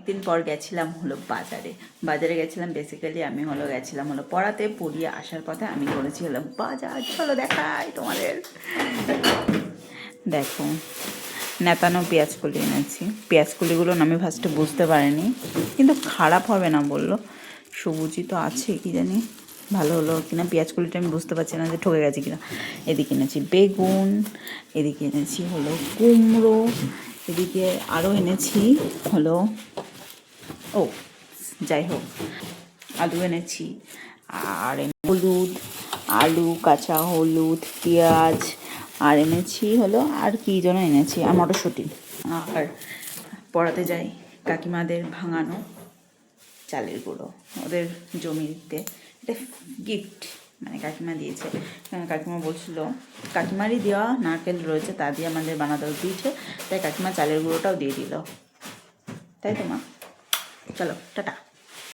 দিন পর গেছিলাম হলো বাজারে গেছিলাম। বেসিক্যালি আমি গেছিলাম পড়াতে, পড়িয়ে আসার পথে আমি করেছি বাজার। চলো দেখাই তোমাদের। দেখো নেতানো পেঁয়াজকলি এনেছি। পেঁয়াজকলিগুলো আমি ফার্স্টে বুঝতে পারিনি, কিন্তু খারাপ হবে না বললো। সবুজই তো আছে, কি জানি ভালো হলো কিনা। পেঁয়াজকলিটা আমি বুঝতে পারছি না যে ঠকে গেছে কিনা। এদিকে এনেছি বেগুন, এদিকে এনেছি কুমড়ো, এদিকে আরও এনেছি যাই হোক আলু এনেছি, আর হলুদ, আলু, কাঁচা হলুদ, পেঁয়াজ, আর এনেছি আর কি যেন এনেছি, আর মটরশুঁটি। আর পড়াতে যাই কাকিমাদের ভাঙানো চালের গুঁড়ো, ওদের জমিতে এটা গিফট, মানে কাকিমা দিয়েছে। কাকিমা বলছিল কাকিমারই দেওয়া নারকেল রয়েছে, তা দিয়ে আমাদের বানাতে দিয়েছে, তাই কাকিমা চালের গুঁড়োটাও দিয়ে দিল। তাই তো মা? চলো টাটা।